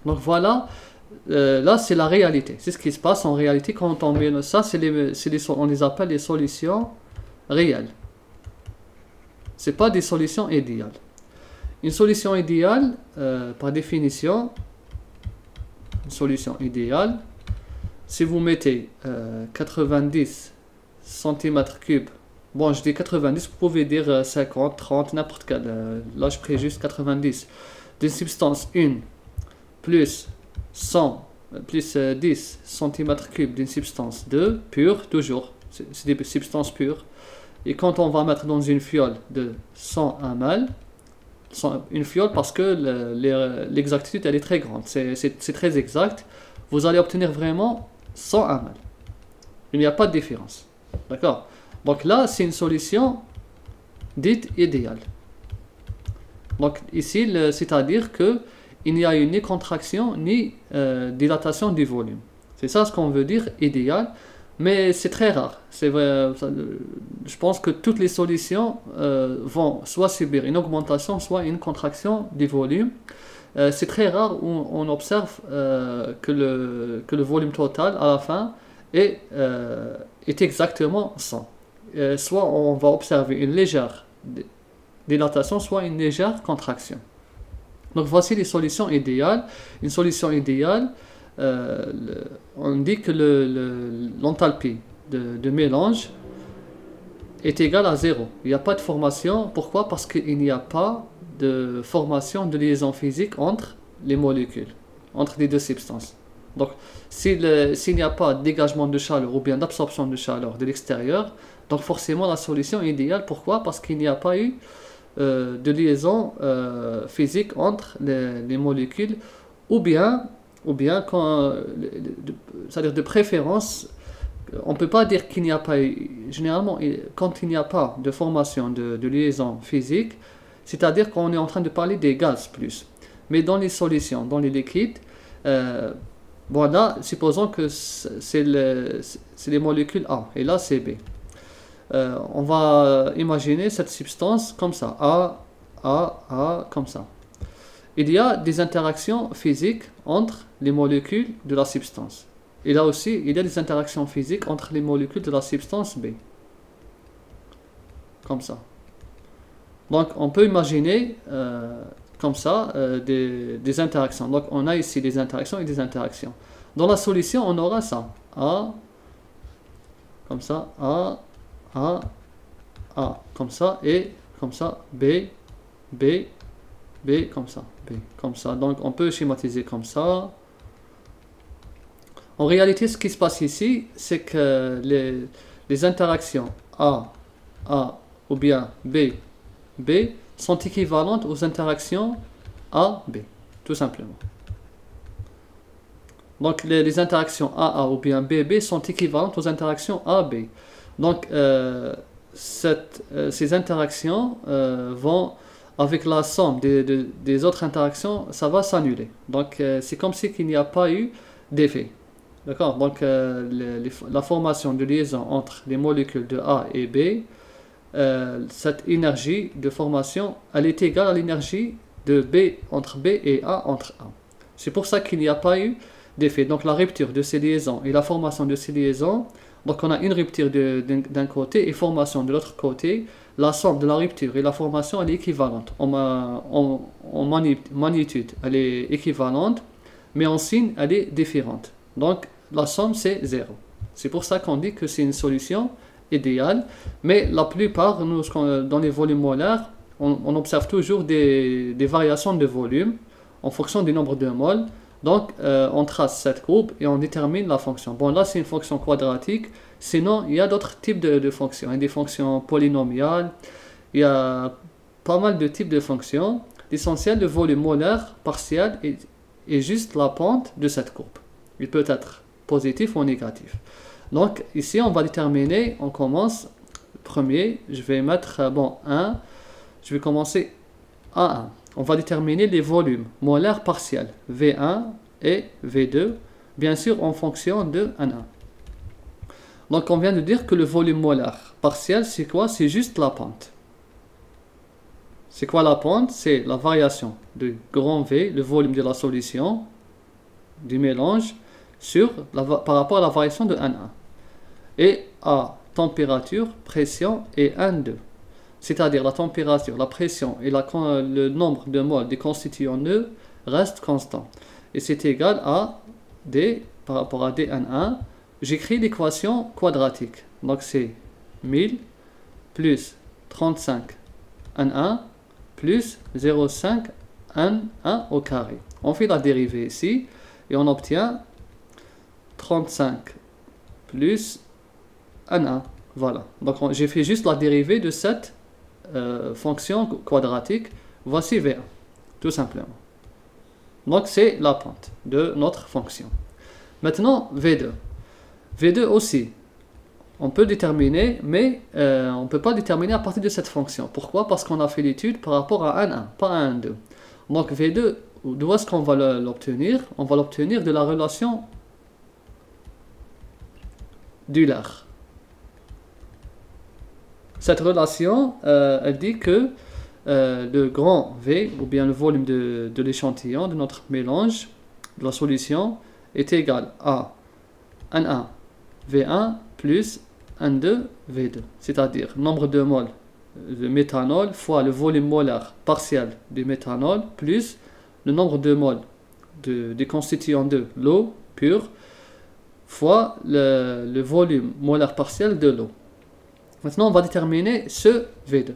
Donc voilà, là c'est la réalité. C'est ce qui se passe en réalité quand on met ça, on les appelle les solutions réelles. C'est pas des solutions idéales. Une solution idéale, par définition, une solution idéale, si vous mettez 90 cm3, bon je dis 90, vous pouvez dire 50, 30, n'importe quel, là je prie juste 90, d'une substance 1 plus 100 plus 10 cm3 d'une substance 2 pure, toujours, c'est des substances pures, et quand on va mettre dans une fiole de 100 ml, une fiole parce que l'exactitude elle est très grande, c'est très exact, vous allez obtenir vraiment 100 ml. Il n'y a pas de différence. D'accord? Donc là, c'est une solution dite idéale. Donc ici, c'est-à-dire que il n'y a eu ni contraction ni dilatation du volume. C'est ça ce qu'on veut dire idéal, mais c'est très rare. C'est vrai, je pense que toutes les solutions vont soit subir une augmentation, soit une contraction du volume. C'est très rare où on observe que le volume total à la fin est exactement 100. Soit on va observer une légère dilatation, soit une légère contraction. Donc voici les solutions idéales. Une solution idéale, on dit que l'enthalpie de mélange est égale à 0. Il n'y a pas de formation. Pourquoi? Parce qu'il n'y a pas de formation de liaison physique entre les molécules, entre les deux substances. Donc s'il n'y a pas de dégagement de chaleur ou bien d'absorption de chaleur de l'extérieur, donc forcément la solution est idéale. Pourquoi? Parce qu'il n'y a pas eu de liaison physique entre les molécules, ou bien c'est-à-dire de préférence, on ne peut pas dire qu'il n'y a pas eu, généralement quand il n'y a pas de formation de liaison physique, c'est-à-dire qu'on est en train de parler des gaz plus. Mais dans les solutions, dans les liquides, voilà, supposons que c'est les molécules A, et là c'est B. On va imaginer cette substance comme ça, A, comme ça. Il y a des interactions physiques entre les molécules de la substance. Et là aussi, il y a des interactions physiques entre les molécules de la substance B. Comme ça. Donc on peut imaginer comme ça des interactions. Donc on a ici des interactions et des interactions. Dans la solution, on aura ça. A, comme ça, A, comme ça, et comme ça, B, comme ça, B, comme ça. Donc on peut schématiser comme ça. En réalité, ce qui se passe ici, c'est que les interactions A ou bien B sont équivalentes aux interactions A-B, tout simplement. Donc les interactions A ou bien B sont équivalentes aux interactions A-B. Donc ces interactions vont, avec la somme des autres interactions, ça va s'annuler. Donc c'est comme si il n'y a pas eu d'effet. D'accord? Donc la formation de liaison entre les molécules de A et B, cette énergie de formation, elle est égale à l'énergie de B entre B et A entre A. C'est pour ça qu'il n'y a pas eu d'effet. Donc la rupture de ces liaisons et la formation de ces liaisons, donc on a une rupture d'un côté et formation de l'autre côté. La somme de la rupture et la formation, elle est équivalente. En magnitude, elle est équivalente, mais en signe, elle est différente. Donc la somme, c'est 0. C'est pour ça qu'on dit que c'est une solution idéale, mais la plupart, nous, dans les volumes molaires, on observe toujours des variations de volume en fonction du nombre de moles. Donc on trace cette courbe et on détermine la fonction. Bon, là c'est une fonction quadratique, sinon il y a d'autres types de fonctions. Il y a des fonctions polynomiales, il y a pas mal de types de fonctions. L'essentiel, le volume molaire partiel est juste la pente de cette courbe. Il peut être positif ou négatif. Donc ici on va déterminer, on commence, premier, je vais mettre, 1, je vais commencer A1. On va déterminer les volumes molaires partiels, V1 et V2, bien sûr en fonction de N1. Donc on vient de dire que le volume molaire partiel, c'est quoi? C'est juste la pente. C'est quoi la pente? C'est la variation de grand V, le volume de la solution, du mélange par rapport à la variation de N1. Et à température, pression et N2. C'est-à-dire la température, la pression et le nombre de moles des constituants nœuds restent constants. Et c'est égal à D par rapport à dN1. J'écris l'équation quadratique. Donc c'est 1000 plus 35 N1 plus 0,5 N1 au carré. On fait la dérivée ici et on obtient 35 plus N1. Voilà. Donc j'ai fait juste la dérivée de cette fonction quadratique. Voici V1, tout simplement. Donc c'est la pente de notre fonction. Maintenant V2. V2 aussi, on peut déterminer, mais on ne peut pas déterminer à partir de cette fonction. Pourquoi? Parce qu'on a fait l'étude par rapport à N1, pas à N2. Donc V2, d'où est-ce qu'on va l'obtenir? On va l'obtenir de la relation d'Euler. Cette relation, elle dit que le grand V, ou bien le volume de l'échantillon, de notre mélange, de la solution, est égal à N1 V1 plus N2 V2. C'est-à-dire nombre de moles de méthanol fois le volume molaire partiel du méthanol plus le nombre de moles des constituants de l'eau pure fois le volume molaire partiel de l'eau. Maintenant, on va déterminer ce V2.